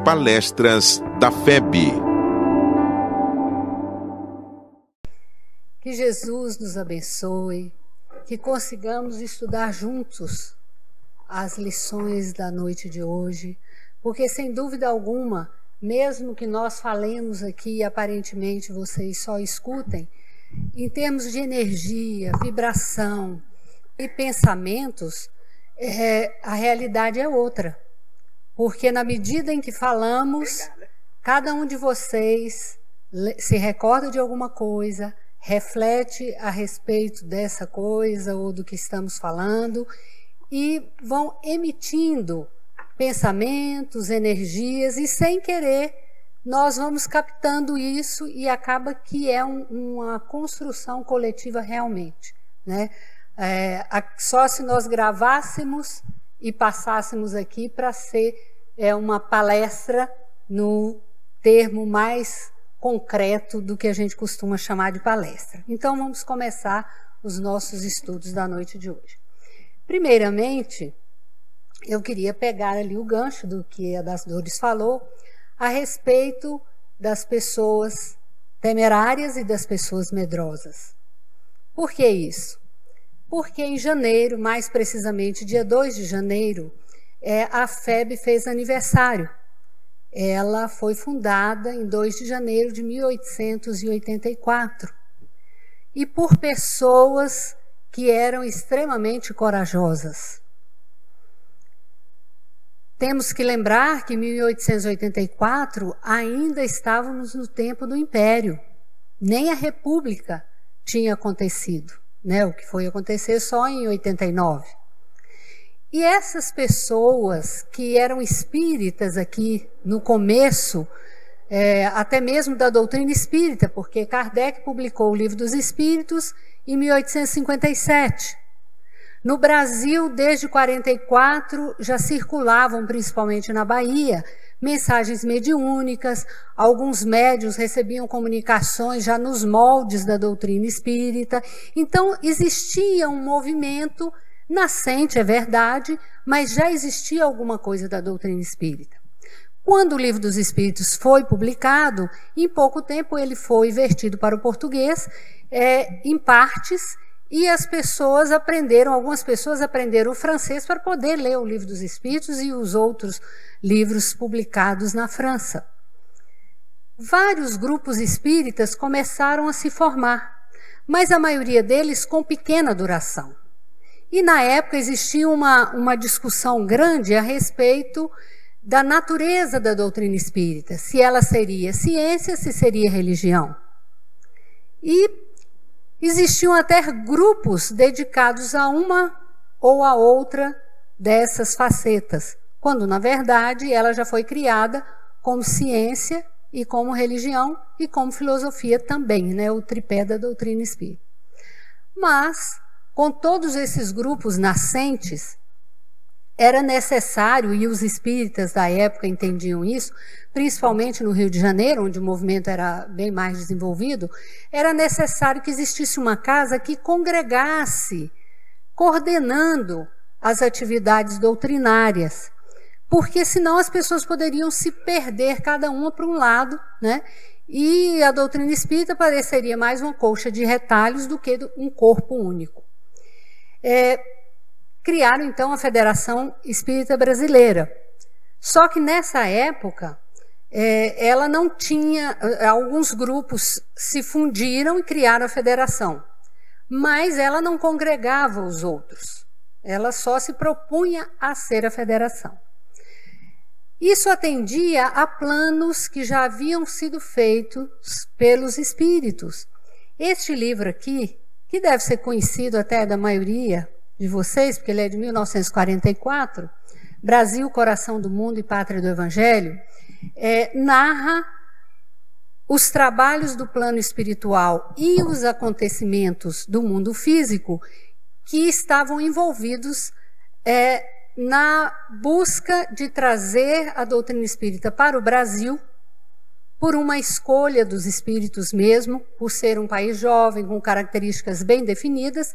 palestras da FEB. Que Jesus nos abençoe, que consigamos estudar juntos as lições da noite de hoje, porque sem dúvida alguma, mesmo que nós falemos aqui e aparentemente vocês só escutem, em termos de energia, vibração e pensamentos, a realidade é outra. Porque na medida em que falamos, cada um de vocês se recorda de alguma coisa, reflete a respeito dessa coisa ou do que estamos falando e vão emitindo pensamentos, energias e sem querer nós vamos captando isso e acaba que é uma construção coletiva realmente, né? Só se nós gravássemos e passássemos aqui para ser uma palestra no termo mais concreto do que a gente costuma chamar de palestra. Então vamos começar os nossos estudos da noite de hoje. Primeiramente, eu queria pegar ali o gancho do que a Das Dores falou a respeito das pessoas temerárias e das pessoas medrosas. Por que isso? Porque em janeiro, mais precisamente dia 2 de janeiro, a FEB fez aniversário. Ela foi fundada em 2 de janeiro de 1884 e por pessoas que eram extremamente corajosas. Temos que lembrar que em 1884 ainda estávamos no tempo do Império, nem a República tinha acontecido, né? O que foi acontecer só em 89. E essas pessoas que eram espíritas aqui no começo, até mesmo da doutrina espírita, porque Kardec publicou o Livro dos Espíritos em 1857. No Brasil, desde 44, já circulavam, principalmente na Bahia, mensagens mediúnicas, alguns médiuns recebiam comunicações já nos moldes da doutrina espírita. Então, existia um movimento nascente, é verdade, mas já existia alguma coisa da doutrina espírita. Quando o Livro dos Espíritos foi publicado, em pouco tempo ele foi vertido para o português, em partes, e algumas pessoas aprenderam o francês para poder ler o Livro dos Espíritos e os outros livros publicados na França. Vários grupos espíritas começaram a se formar, mas a maioria deles com pequena duração. E na época existia uma discussão grande a respeito da natureza da doutrina espírita, se ela seria ciência, se seria religião. E existiam até grupos dedicados a uma ou a outra dessas facetas, quando, na verdade, ela já foi criada como ciência e como religião e como filosofia também, né? O tripé da doutrina espírita. Mas, com todos esses grupos nascentes, era necessário, e os espíritas da época entendiam isso, principalmente no Rio de Janeiro, onde o movimento era bem mais desenvolvido, era necessário que existisse uma casa que congregasse, coordenando as atividades doutrinárias, porque senão as pessoas poderiam se perder cada uma para um lado, né? E a doutrina espírita pareceria mais uma colcha de retalhos do que um corpo único. Criaram, então, a Federação Espírita Brasileira. Só que, nessa época, ela não tinha... Alguns grupos se fundiram e criaram a federação, mas ela não congregava os outros. Ela só se propunha a ser a federação. Isso atendia a planos que já haviam sido feitos pelos espíritos. Este livro aqui, que deve ser conhecido até da maioria de vocês, porque ele é de 1944, Brasil, Coração do Mundo e Pátria do Evangelho, narra os trabalhos do plano espiritual e os acontecimentos do mundo físico que estavam envolvidos na busca de trazer a doutrina espírita para o Brasil, por uma escolha dos espíritos mesmo, por ser um país jovem, com características bem definidas,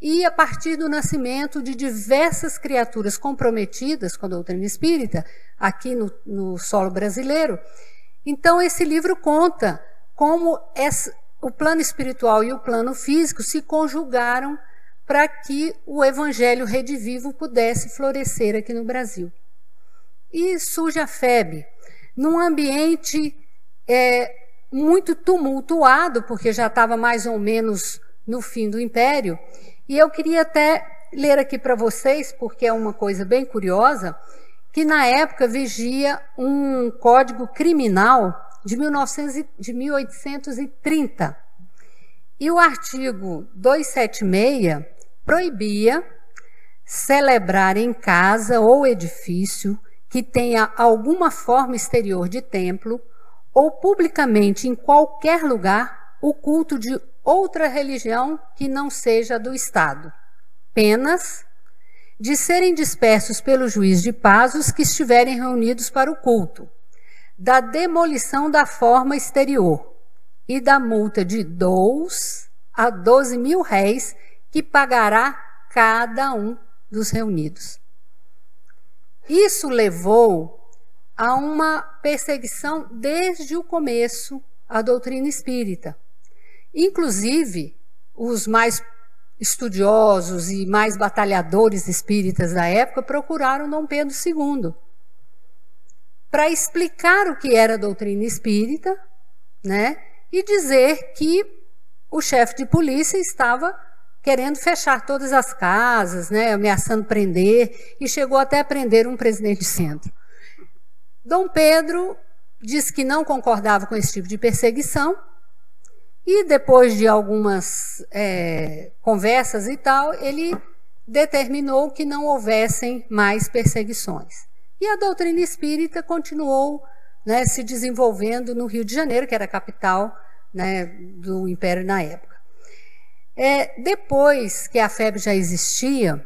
e a partir do nascimento de diversas criaturas comprometidas com a doutrina espírita, aqui no solo brasileiro. Então, esse livro conta como o plano espiritual e o plano físico se conjugaram para que o evangelho redivivo pudesse florescer aqui no Brasil. E surge a FEB, num ambiente muito tumultuado, porque já estava mais ou menos no fim do Império, e eu queria até ler aqui para vocês, porque é uma coisa bem curiosa, que na época vigia um código criminal de 1830, e o artigo 276 proibia celebrar em casa ou edifício que tenha alguma forma exterior de templo ou publicamente em qualquer lugar o culto de outra religião que não seja do Estado, penas de serem dispersos pelo juiz de paz os que estiverem reunidos para o culto, da demolição da forma exterior e da multa de 2 a 12 mil réis que pagará cada um dos reunidos. Isso levou a uma perseguição desde o começo à doutrina espírita. Inclusive, os mais estudiosos e mais batalhadores espíritas da época procuraram Dom Pedro II para explicar o que era a doutrina espírita, né, e dizer que o chefe de polícia estava querendo fechar todas as casas, né, ameaçando prender, e chegou até a prender um presidente de centro. Dom Pedro disse que não concordava com esse tipo de perseguição, e depois de algumas conversas e tal, ele determinou que não houvessem mais perseguições. E a doutrina espírita continuou, né, se desenvolvendo no Rio de Janeiro, que era a capital, né, do Império na época. Depois que a FEB já existia,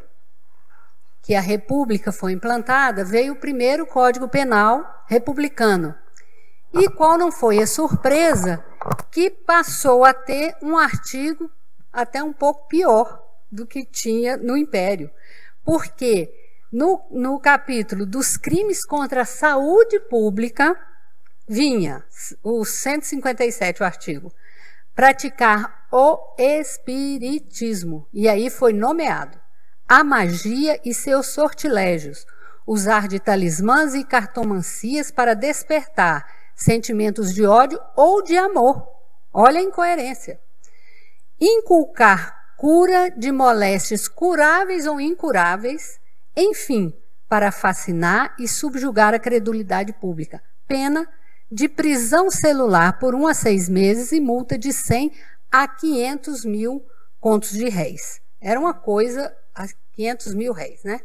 que a República foi implantada, veio o primeiro Código Penal republicano. E qual não foi a surpresa que passou a ter um artigo até um pouco pior do que tinha no Império. Porque no capítulo dos crimes contra a saúde pública, vinha o 157, o artigo, praticar o espiritismo. E aí foi nomeado a magia e seus sortilégios, usar de talismãs e cartomancias para despertar sentimentos de ódio ou de amor. Olha a incoerência. Inculcar cura de moléstias curáveis ou incuráveis, enfim, para fascinar e subjugar a credulidade pública. Pena de prisão celular por 1 a 6 meses e multa de 100 a 500 mil contos de réis. Era uma coisa, 500 mil réis, né?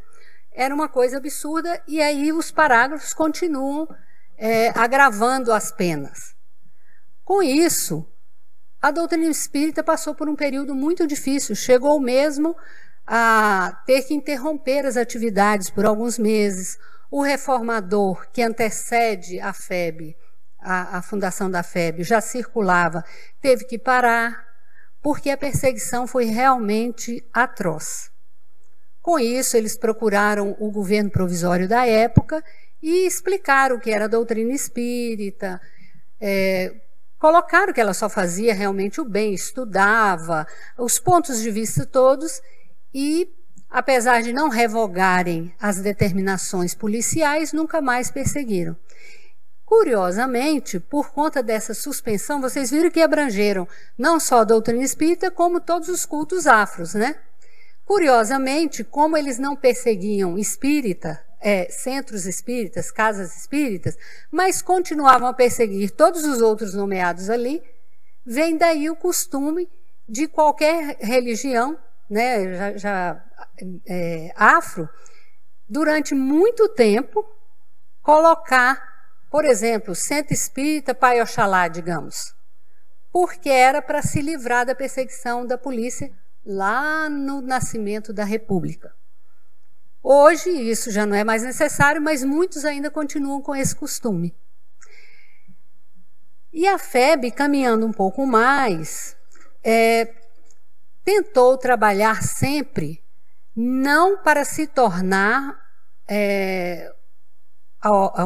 Era uma coisa absurda, e aí os parágrafos continuam agravando as penas. Com isso, a doutrina espírita passou por um período muito difícil, chegou mesmo a ter que interromper as atividades por alguns meses. O reformador que antecede a FEB, a fundação da FEB, já circulava, teve que parar, porque a perseguição foi realmente atroz. Com isso, eles procuraram o governo provisório da época e explicaram o que era a doutrina espírita, colocaram que ela só fazia realmente o bem, estudava, os pontos de vista todos, e, apesar de não revogarem as determinações policiais, nunca mais perseguiram. Curiosamente, por conta dessa suspensão, vocês viram que abrangeram não só a doutrina espírita, como todos os cultos afros, né? Curiosamente, como eles não perseguiam centros espíritas, casas espíritas, mas continuavam a perseguir todos os outros nomeados ali, vem daí o costume de qualquer religião, né, afro, durante muito tempo, colocar, por exemplo, centro espírita Pai Oxalá, digamos, porque era para se livrar da perseguição da polícia lá no nascimento da República. Hoje isso já não é mais necessário, mas muitos ainda continuam com esse costume. E a FEB, caminhando um pouco mais, tentou trabalhar sempre não para se tornar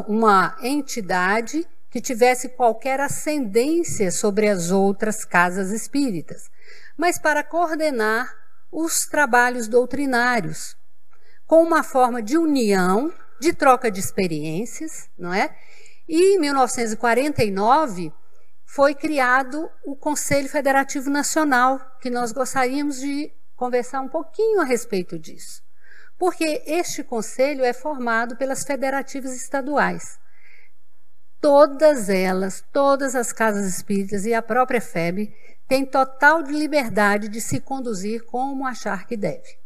uma entidade que tivesse qualquer ascendência sobre as outras casas espíritas, mas para coordenar os trabalhos doutrinários, com uma forma de união, de troca de experiências, não é? E em 1949 foi criado o Conselho Federativo Nacional, que nós gostaríamos de conversar um pouquinho a respeito disso. Porque este conselho é formado pelas federativas estaduais. Todas elas, todas as casas espíritas e a própria FEB têm total liberdade de se conduzir como achar que deve.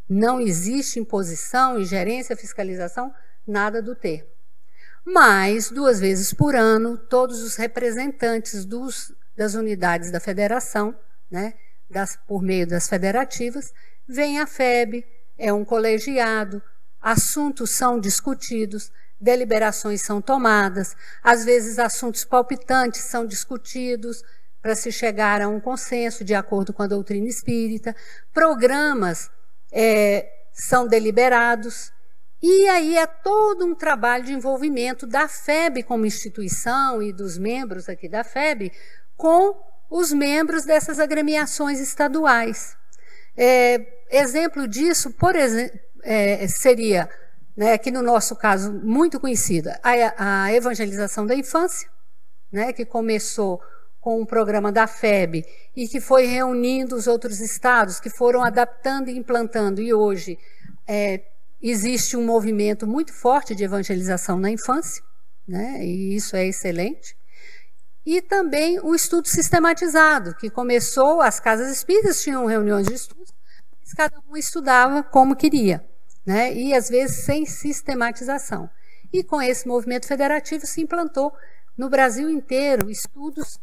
Não existe imposição, ingerência, fiscalização, nada do termo. Mas, 2 vezes por ano, todos os representantes das unidades da federação, né, por meio das federativas, vêm à FEB, é um colegiado, assuntos são discutidos, deliberações são tomadas, às vezes assuntos palpitantes são discutidos para se chegar a um consenso de acordo com a doutrina espírita, programas são deliberados, e aí é todo um trabalho de envolvimento da FEB como instituição e dos membros aqui da FEB com os membros dessas agremiações estaduais. Exemplo disso, por exemplo, seria, né, aqui no nosso caso muito conhecida, a evangelização da infância, né, que começou com um programa da FEB e que foi reunindo os outros estados, que foram adaptando e implantando, e hoje existe um movimento muito forte de evangelização na infância, né, e isso é excelente. E também o estudo sistematizado, que começou, as casas espíritas tinham reuniões de estudos, mas cada um estudava como queria, né, e às vezes sem sistematização. E com esse movimento federativo se implantou no Brasil inteiro estudos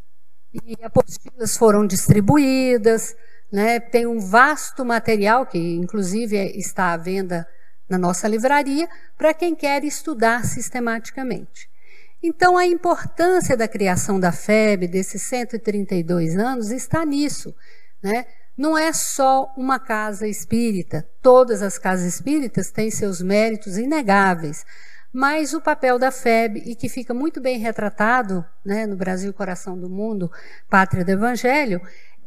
e apostilas foram distribuídas, né, tem um vasto material que inclusive está à venda na nossa livraria para quem quer estudar sistematicamente. Então, a importância da criação da FEB, desses 132 anos, está nisso, né? Não é só uma casa espírita, todas as casas espíritas têm seus méritos inegáveis, mas o papel da FEB, e que fica muito bem retratado, né, no Brasil, Coração do Mundo, Pátria do Evangelho,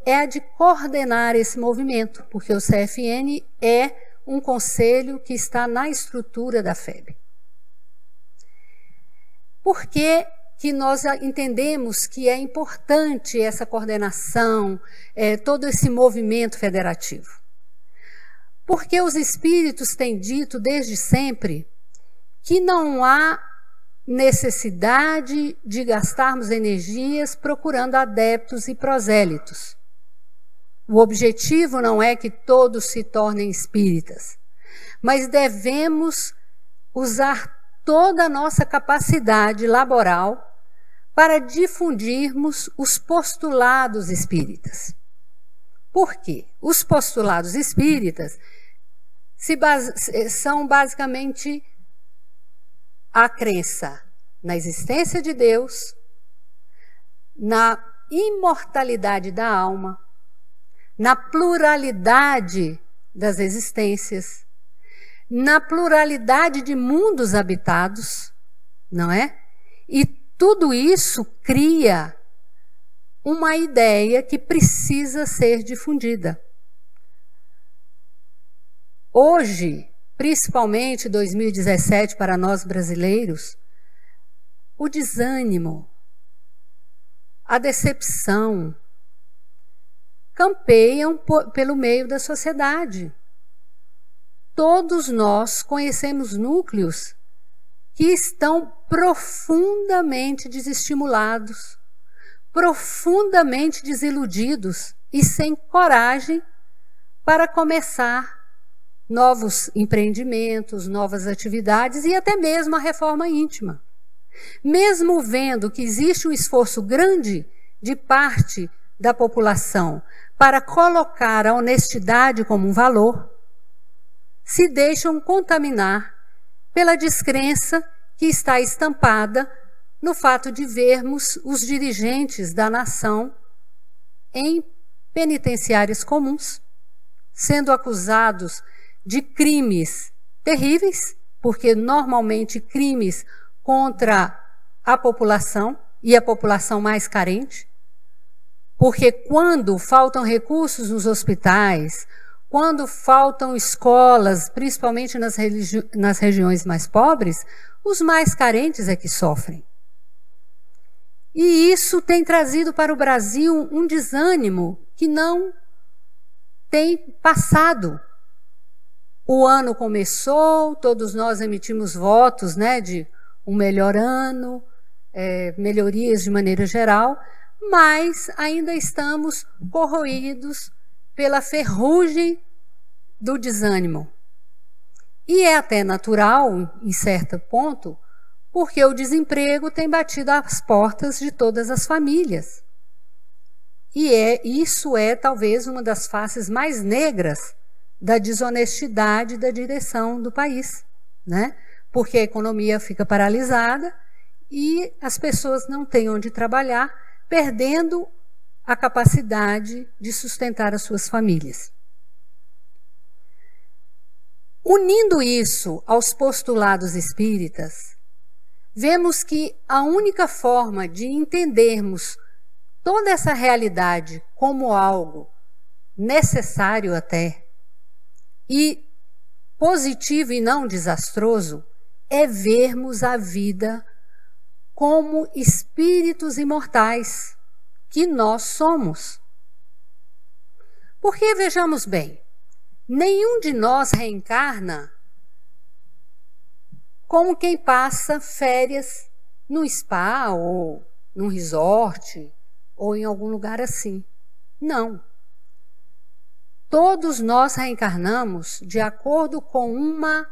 é a de coordenar esse movimento, porque o CFN é um conselho que está na estrutura da FEB. Por que que nós entendemos que é importante essa coordenação, todo esse movimento federativo? Porque os espíritos têm dito desde sempre que não há necessidade de gastarmos energias procurando adeptos e prosélitos. O objetivo não é que todos se tornem espíritas, mas devemos usar toda a nossa capacidade laboral para difundirmos os postulados espíritas. Por quê? Os postulados espíritas são basicamente a crença na existência de Deus, na imortalidade da alma, na pluralidade das existências, na pluralidade de mundos habitados, não é? E tudo isso cria uma ideia que precisa ser difundida. Hoje, principalmente 2017 para nós brasileiros, o desânimo, a decepção, campeiam pelo meio da sociedade. Todos nós conhecemos núcleos que estão profundamente desestimulados, profundamente desiludidos e sem coragem para começar novos empreendimentos, novas atividades e até mesmo a reforma íntima. Mesmo vendo que existe um esforço grande de parte da população para colocar a honestidade como um valor, se deixam contaminar pela descrença que está estampada no fato de vermos os dirigentes da nação em penitenciárias comuns, sendo acusados de crimes terríveis, porque normalmente crimes contra a população e a população mais carente, porque quando faltam recursos nos hospitais, quando faltam escolas, principalmente nas regiões mais pobres, os mais carentes é que sofrem. E isso tem trazido para o Brasil um desânimo que não tem passado. O ano começou, todos nós emitimos votos, né, de um melhor ano, melhorias de maneira geral, mas ainda estamos corroídos pela ferrugem do desânimo. E é até natural, em certo ponto, porque o desemprego tem batido às portas de todas as famílias. E isso é talvez uma das faces mais negras da desonestidade da direção do país, né? Porque a economia fica paralisada e as pessoas não têm onde trabalhar, perdendo a capacidade de sustentar as suas famílias. Unindo isso aos postulados espíritas, vemos que a única forma de entendermos toda essa realidade como algo necessário até, e positivo e não desastroso, é vermos a vida como espíritos imortais que nós somos. Porque, vejamos bem, nenhum de nós reencarna como quem passa férias no spa ou num resort ou em algum lugar assim. Não. Todos nós reencarnamos de acordo com uma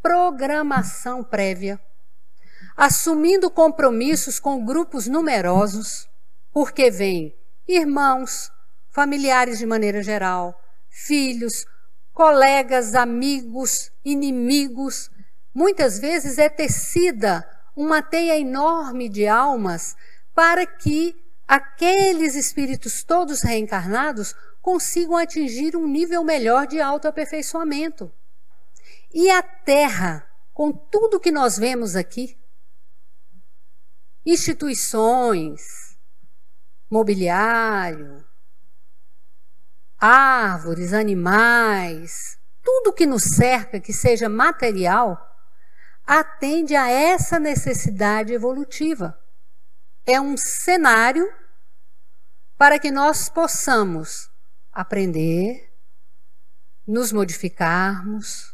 programação prévia, assumindo compromissos com grupos numerosos, porque vêm irmãos, familiares de maneira geral, filhos, colegas, amigos, inimigos. Muitas vezes é tecida uma teia enorme de almas para que aqueles espíritos todos reencarnados consigam atingir um nível melhor de autoaperfeiçoamento. E a Terra, com tudo que nós vemos aqui, instituições, mobiliário, árvores, animais, tudo que nos cerca, que seja material, atende a essa necessidade evolutiva. É um cenário para que nós possamos aprender, nos modificarmos,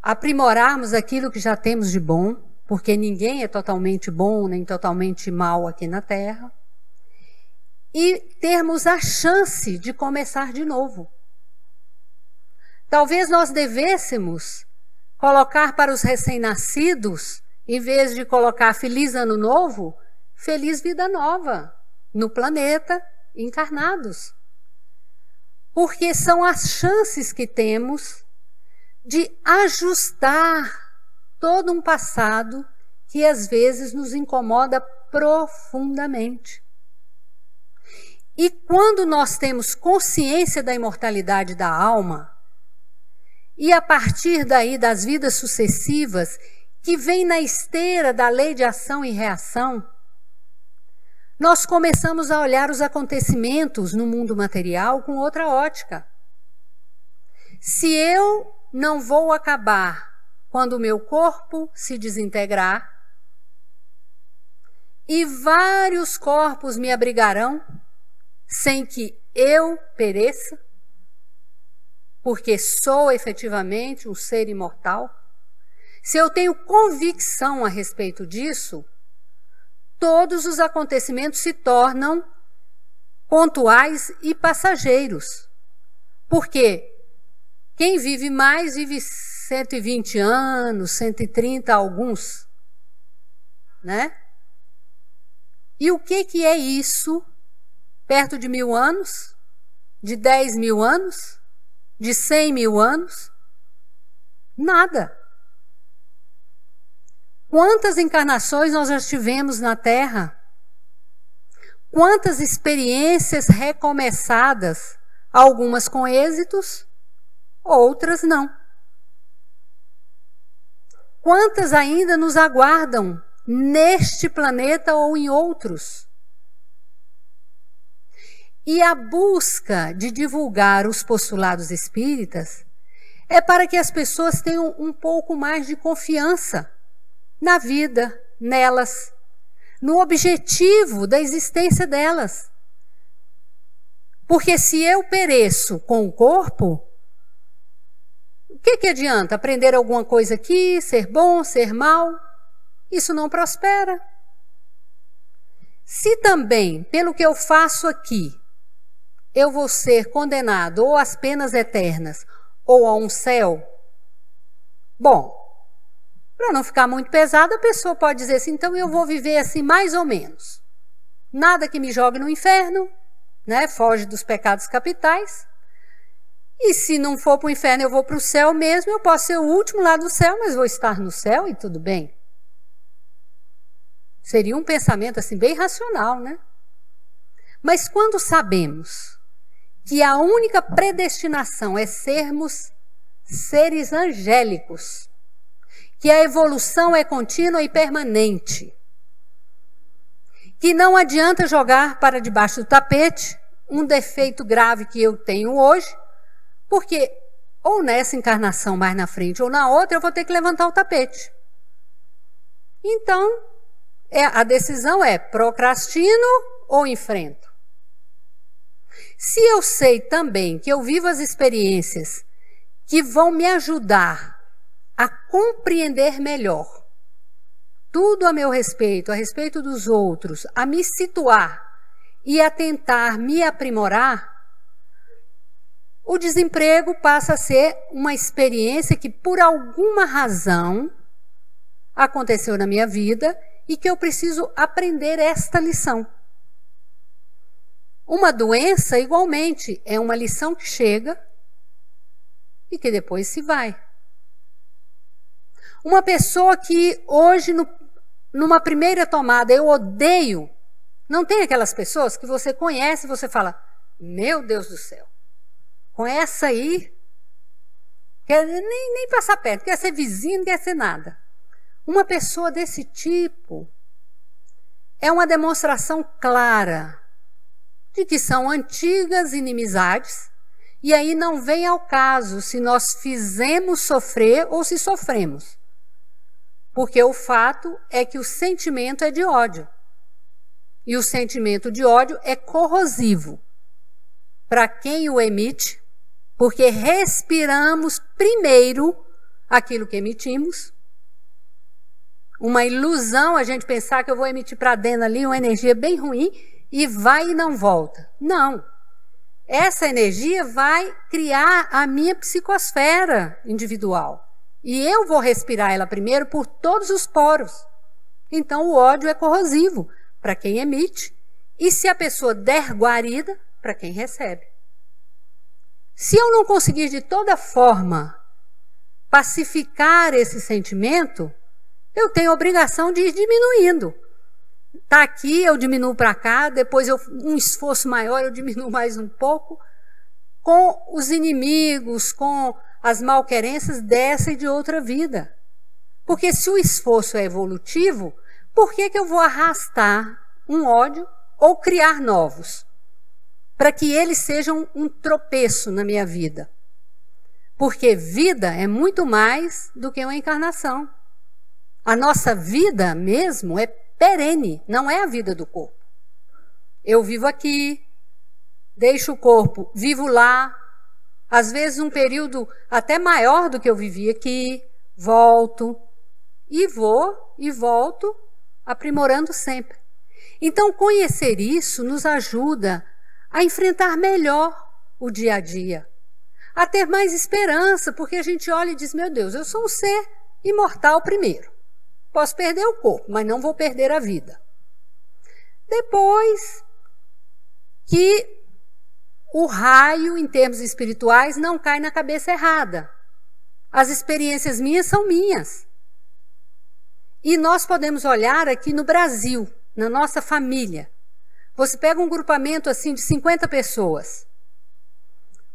aprimorarmos aquilo que já temos de bom, porque ninguém é totalmente bom nem totalmente mal aqui na Terra, e termos a chance de começar de novo. Talvez nós devêssemos colocar para os recém-nascidos, em vez de colocar Feliz Ano Novo, Feliz Vida Nova, no planeta, encarnados. Porque são as chances que temos de ajustar todo um passado que às vezes nos incomoda profundamente. E quando nós temos consciência da imortalidade da alma, e a partir daí das vidas sucessivas, que vem na esteira da lei de ação e reação, nós começamos a olhar os acontecimentos no mundo material com outra ótica. Se eu não vou acabar quando o meu corpo se desintegrar, e vários corpos me abrigarão sem que eu pereça, porque sou efetivamente um ser imortal, se eu tenho convicção a respeito disso, todos os acontecimentos se tornam pontuais e passageiros. Porque quem vive mais vive 120 anos, 130 alguns, né? E o que é isso? Perto de 1000 anos? De 10.000 anos? De 100.000 anos? Nada. Quantas encarnações nós já tivemos na Terra? Quantas experiências recomeçadas, algumas com êxitos, outras não. Quantas ainda nos aguardam neste planeta ou em outros? E a busca de divulgar os postulados espíritas é para que as pessoas tenham um pouco mais de confiança na vida, nelas, no objetivo da existência delas. Porque se eu pereço com o corpo, o que adianta aprender alguma coisa aqui, ser bom, ser mal? Isso não prospera. Se também, pelo que eu faço aqui, eu vou ser condenado ou às penas eternas ou a um céu, bom, para não ficar muito pesado, a pessoa pode dizer assim, então eu vou viver assim mais ou menos. Nada que me jogue no inferno, né? Foge dos pecados capitais. E se não for para o inferno, eu vou para o céu mesmo, eu posso ser o último lá do céu, mas vou estar no céu e tudo bem. Seria um pensamento assim bem racional, né? Mas quando sabemos que a única predestinação é sermos seres angélicos, que a evolução é contínua e permanente, que não adianta jogar para debaixo do tapete um defeito grave que eu tenho hoje, porque ou nessa encarnação mais na frente ou na outra eu vou ter que levantar o tapete. Então, a decisão é procrastino ou enfrento. Se eu sei também que eu vivo as experiências que vão me ajudar a compreender melhor tudo a meu respeito, a respeito dos outros, a me situar e a tentar me aprimorar, o desemprego passa a ser uma experiência que por alguma razão aconteceu na minha vida e que eu preciso aprender esta lição. Uma doença, igualmente, é uma lição que chega e que depois se vai. Uma pessoa que hoje, numa primeira tomada, eu odeio, não tem aquelas pessoas que você conhece e você fala, meu Deus do céu, com essa aí, quer nem passar perto, quer ser vizinho, não quer ser nada. Uma pessoa desse tipo é uma demonstração clara de que são antigas inimizades, e aí não vem ao caso se nós fizemos sofrer ou se sofremos. Porque o fato é que o sentimento é de ódio. E o sentimento de ódio é corrosivo para quem o emite, porque respiramos primeiro aquilo que emitimos. Uma ilusão a gente pensar que eu vou emitir para dentro ali uma energia bem ruim e vai e não volta. Não. Essa energia vai criar a minha psicosfera individual. E eu vou respirar ela primeiro por todos os poros. Então o ódio é corrosivo para quem emite e se a pessoa der guarida, para quem recebe. Se eu não conseguir de toda forma pacificar esse sentimento, eu tenho a obrigação de ir diminuindo. Está aqui, eu diminuo para cá, depois um esforço maior, eu diminuo mais um pouco, com os inimigos, com as malquerências dessa e de outra vida. Porque se o esforço é evolutivo, por que eu vou arrastar um ódio ou criar novos? Para que eles sejam um tropeço na minha vida. Porque vida é muito mais do que uma encarnação. A nossa vida mesmo é perene, não é a vida do corpo. Eu vivo aqui, deixo o corpo, vivo lá, às vezes um período até maior do que eu vivi aqui, volto, e vou e volto, aprimorando sempre. Então, conhecer isso nos ajuda a enfrentar melhor o dia a dia, a ter mais esperança, porque a gente olha e diz, meu Deus, eu sou um ser imortal primeiro. Posso perder o corpo, mas não vou perder a vida. Depois que o raio, em termos espirituais, não cai na cabeça errada. As experiências minhas são minhas. E nós podemos olhar aqui no Brasil, na nossa família. Você pega um grupamento assim de 50 pessoas,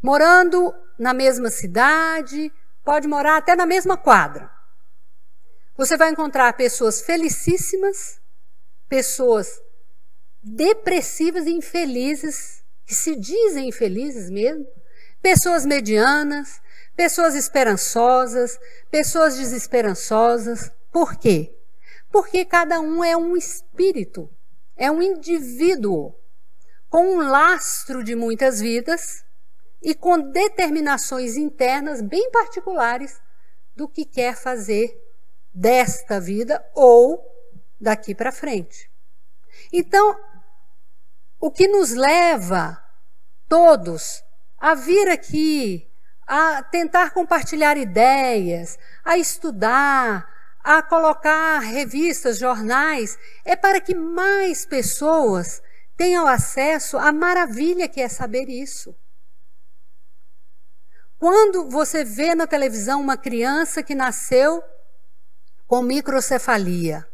morando na mesma cidade, pode morar até na mesma quadra. Você vai encontrar pessoas felicíssimas, pessoas depressivas e infelizes, que se dizem infelizes mesmo, pessoas medianas, pessoas esperançosas, pessoas desesperançosas. Por quê? Porque cada um é um espírito, é um indivíduo, com um lastro de muitas vidas e com determinações internas bem particulares do que quer fazer desta vida ou daqui para frente. Então, o que nos leva todos a vir aqui, a tentar compartilhar ideias, a estudar, a colocar revistas, jornais, é para que mais pessoas tenham acesso à maravilha que é saber isso. Quando você vê na televisão uma criança que nasceu com microcefalia,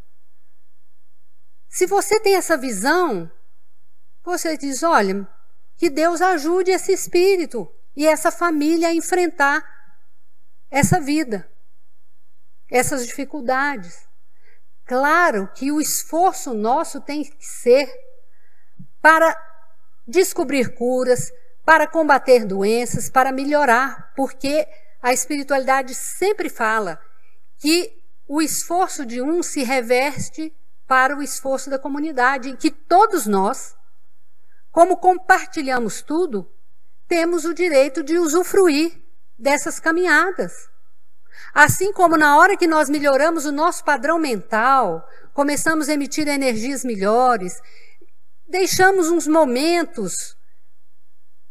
se você tem essa visão, você diz, olha, que Deus ajude esse espírito e essa família a enfrentar essa vida, essas dificuldades. Claro que o esforço nosso tem que ser para descobrir curas, para combater doenças, para melhorar, porque a espiritualidade sempre fala que o esforço de um se reverte para o esforço da comunidade, e que todos nós, como compartilhamos tudo, temos o direito de usufruir dessas caminhadas. Assim como na hora que nós melhoramos o nosso padrão mental, começamos a emitir energias melhores, deixamos uns momentos,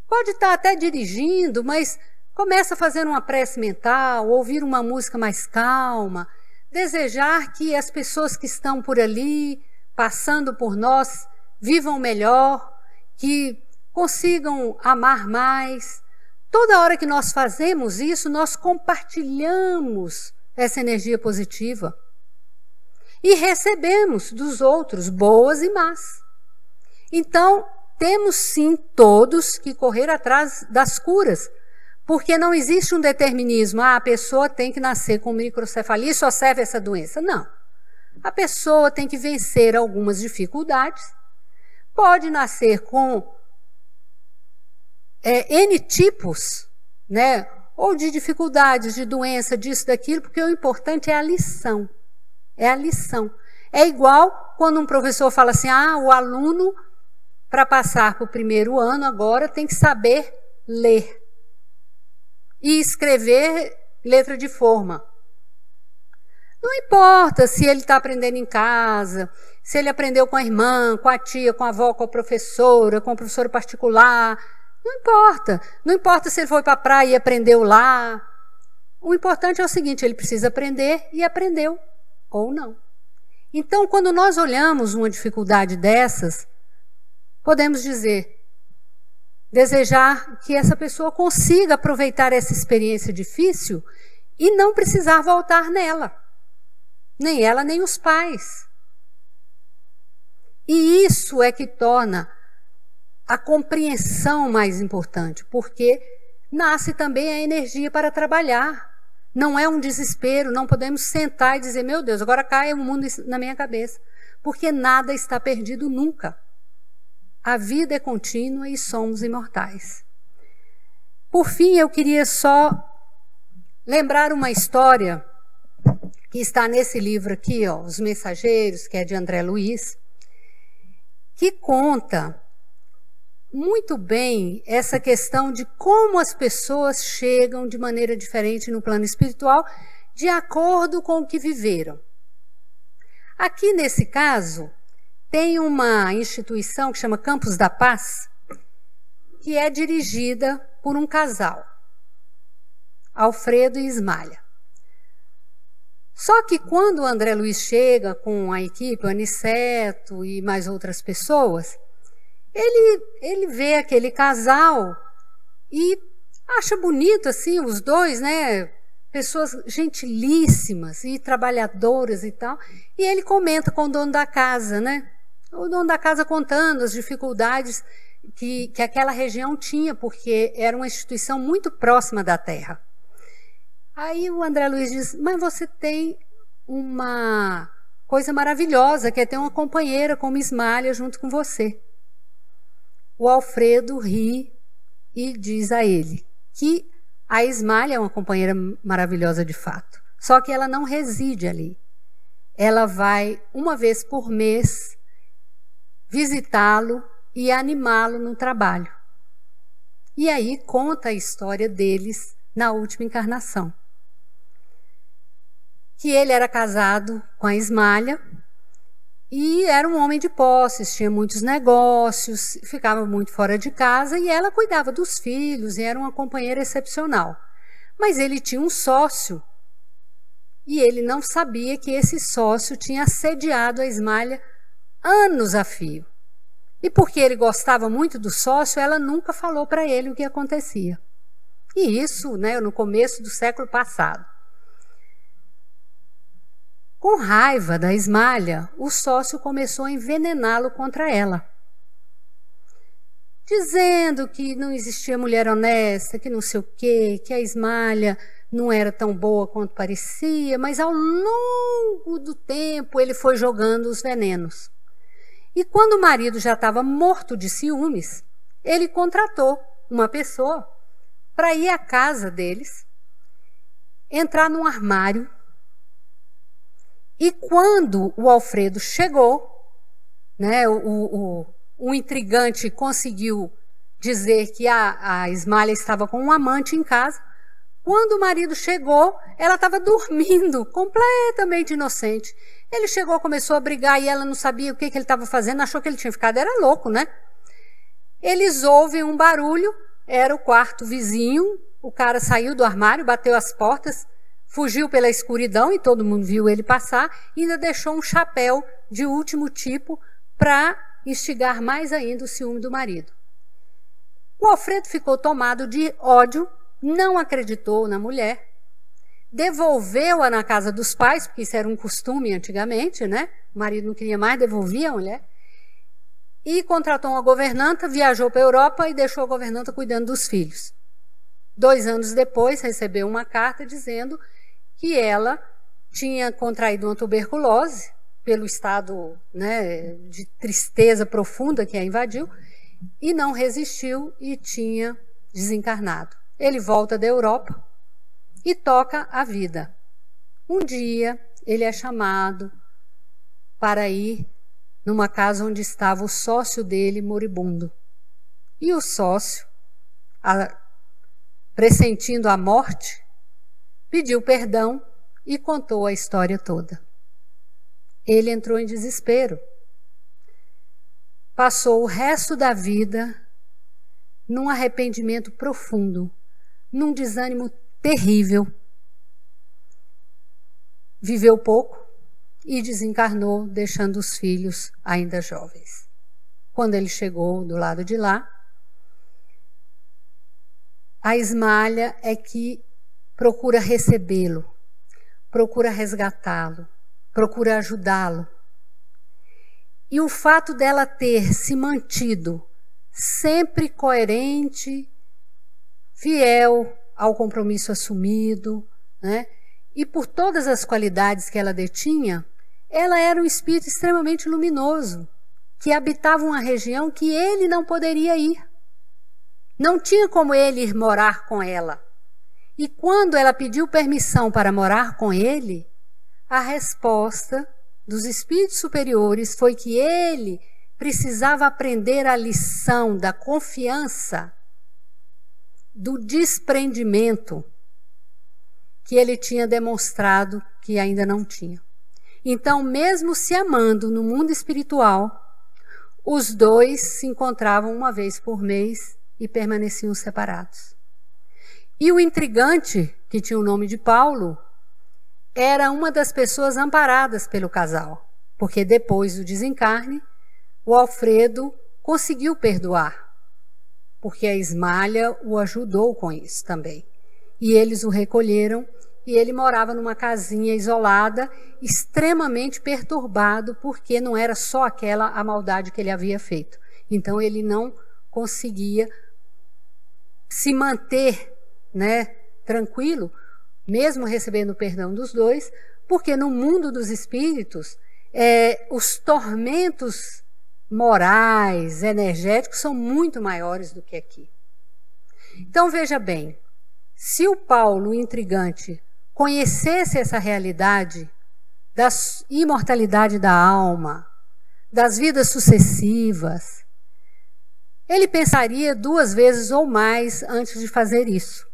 pode estar até dirigindo, mas começa a fazer uma prece mental, ouvir uma música mais calma, desejar que as pessoas que estão por ali, passando por nós, vivam melhor, que consigam amar mais. Toda hora que nós fazemos isso, nós compartilhamos essa energia positiva e recebemos dos outros, boas e más. Então, temos sim todos que correr atrás das curas, porque não existe um determinismo, a pessoa tem que nascer com microcefalia e só serve essa doença. Não. A pessoa tem que vencer algumas dificuldades, pode nascer com N tipos, né? Ou de dificuldades, de doença, disso, daquilo, porque o importante é a lição. É a lição. É igual quando um professor fala assim, o aluno, para passar para o primeiro ano, agora tem que saber ler e escrever letra de forma. Não importa se ele está aprendendo em casa, se ele aprendeu com a irmã, com a tia, com a avó, com a professora particular. Não importa. Não importa se ele foi para a praia e aprendeu lá. O importante é o seguinte, ele precisa aprender e aprendeu, ou não. Então, quando nós olhamos uma dificuldade dessas, podemos desejar que essa pessoa consiga aproveitar essa experiência difícil e não precisar voltar nela. Nem ela, nem os pais. E isso é que torna a compreensão mais importante, porque nasce também a energia para trabalhar. Não é um desespero, não podemos sentar e dizer, meu Deus, agora cai o mundo na minha cabeça, porque nada está perdido nunca. A vida é contínua e somos imortais. Por fim, eu queria só lembrar uma história que está nesse livro aqui, Os Mensageiros, que é de André Luiz, que conta muito bem essa questão de como as pessoas chegam de maneira diferente no plano espiritual, de acordo com o que viveram. Aqui, nesse caso, tem uma instituição que chama Campos da Paz, que é dirigida por um casal, Alfredo e Ismalha. Só que quando o André Luiz chega com a equipe, o Aniceto e mais outras pessoas, ele vê aquele casal e acha bonito assim os dois, né? pessoas gentilíssimas e trabalhadoras e tal. E ele comenta com o dono da casa, né? O dono da casa contando as dificuldades que aquela região tinha, porque era uma instituição muito próxima da terra. Aí o André Luiz diz, mas você tem uma coisa maravilhosa, que é ter uma companheira como Ismália junto com você. O Alfredo ri e diz a ele que a Ismália é uma companheira maravilhosa de fato, só que ela não reside ali. Ela vai uma vez por mês visitá-lo e animá-lo no trabalho. E aí conta a história deles na última encarnação. Que ele era casado com a Ismália e era um homem de posses, tinha muitos negócios, ficava muito fora de casa e ela cuidava dos filhos e era uma companheira excepcional. Mas ele tinha um sócio e ele não sabia que esse sócio tinha assediado a Ismália anos a fio. E porque ele gostava muito do sócio, ela nunca falou para ele o que acontecia. E isso, né, no começo do século passado. Com raiva da Ismália, o sócio começou a envenená-lo contra ela, dizendo que não existia mulher honesta, que não sei o quê, que a Ismália não era tão boa quanto parecia, mas ao longo do tempo ele foi jogando os venenos. E quando o marido já estava morto de ciúmes, ele contratou uma pessoa para ir à casa deles, entrar num armário. E quando o Alfredo chegou, né, o intrigante conseguiu dizer que a Ismália estava com um amante em casa. Quando o marido chegou, ela estava dormindo, completamente inocente. Ele chegou, começou a brigar e ela não sabia o que ele estava fazendo, achou que ele tinha ficado, era louco, né? Eles ouvem um barulho, era o quarto vizinho, o cara saiu do armário, bateu as portas, fugiu pela escuridão e todo mundo viu ele passar e ainda deixou um chapéu de último tipo para instigar mais ainda o ciúme do marido. O Alfredo ficou tomado de ódio, não acreditou na mulher, devolveu-a na casa dos pais, porque isso era um costume antigamente, né? O marido não queria mais, devolvia a mulher, e contratou uma governanta, viajou para a Europa e deixou a governanta cuidando dos filhos. 2 anos depois, recebeu uma carta dizendo que ela tinha contraído uma tuberculose pelo estado, né, de tristeza profunda que a invadiu e não resistiu e tinha desencarnado. Ele volta da Europa e toca a vida. Um dia ele é chamado para ir numa casa onde estava o sócio dele moribundo. E o sócio, pressentindo a morte, pediu perdão e contou a história toda. Ele entrou em desespero. Passou o resto da vida num arrependimento profundo, num desânimo terrível. Viveu pouco e desencarnou, deixando os filhos ainda jovens. Quando ele chegou do lado de lá, a Ismália é que procura recebê-lo, procura resgatá-lo, procura ajudá-lo. E o fato dela ter se mantido sempre coerente, fiel ao compromisso assumido, né? E por todas as qualidades que ela detinha, ela era um espírito extremamente luminoso, que habitava uma região que ele não poderia ir. Não tinha como ele ir morar com ela. E quando ela pediu permissão para morar com ele, a resposta dos espíritos superiores foi que ele precisava aprender a lição da confiança, do desprendimento que ele tinha demonstrado que ainda não tinha. Então, mesmo se amando no mundo espiritual, os dois se encontravam uma vez por mês e permaneciam separados. E o intrigante, que tinha o nome de Paulo, era uma das pessoas amparadas pelo casal, porque depois do desencarne, o Alfredo conseguiu perdoar, porque a Ismália o ajudou com isso também. E eles o recolheram e ele morava numa casinha isolada, extremamente perturbado, porque não era só aquela a maldade que ele havia feito. Então ele não conseguia se manter, né, tranquilo, mesmo recebendo o perdão dos dois, porque no mundo dos espíritos, os tormentos morais, energéticos, são muito maiores do que aqui. Então veja bem, se o Paulo, o intrigante, conhecesse essa realidade da imortalidade da alma, das vidas sucessivas, ele pensaria 2 vezes ou mais antes de fazer isso.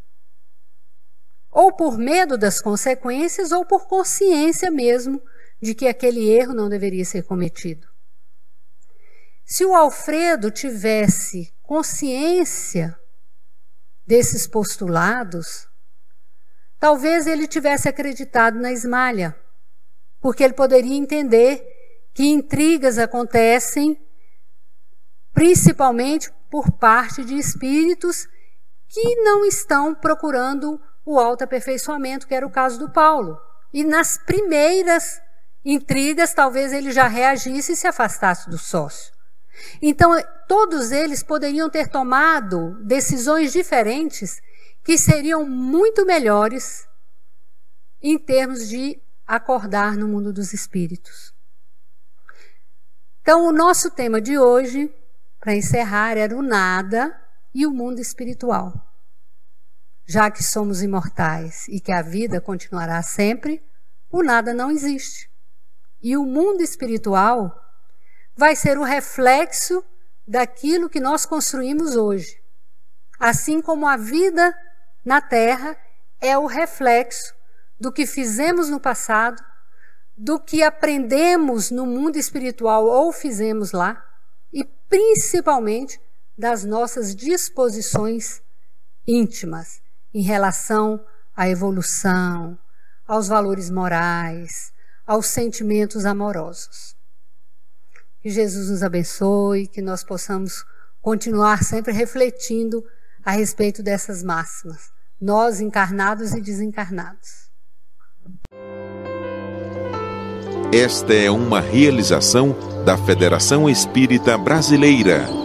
Ou por medo das consequências, ou por consciência mesmo de que aquele erro não deveria ser cometido. Se o Alfredo tivesse consciência desses postulados, talvez ele tivesse acreditado na esmalha, porque ele poderia entender que intrigas acontecem principalmente por parte de espíritos que não estão procurando o autoaperfeiçoamento, que era o caso do Paulo. E nas primeiras intrigas, talvez ele já reagisse e se afastasse do sócio. Então, todos eles poderiam ter tomado decisões diferentes que seriam muito melhores em termos de acordar no mundo dos espíritos. Então, o nosso tema de hoje, para encerrar, era o nada e o mundo espiritual. Já que somos imortais e que a vida continuará sempre, o nada não existe. E o mundo espiritual vai ser o reflexo daquilo que nós construímos hoje. Assim como a vida na Terra é o reflexo do que fizemos no passado, do que aprendemos no mundo espiritual ou fizemos lá, e principalmente das nossas disposições íntimas em relação à evolução, aos valores morais, aos sentimentos amorosos. Que Jesus nos abençoe, que nós possamos continuar sempre refletindo a respeito dessas máximas, nós encarnados e desencarnados. Esta é uma realização da Federação Espírita Brasileira.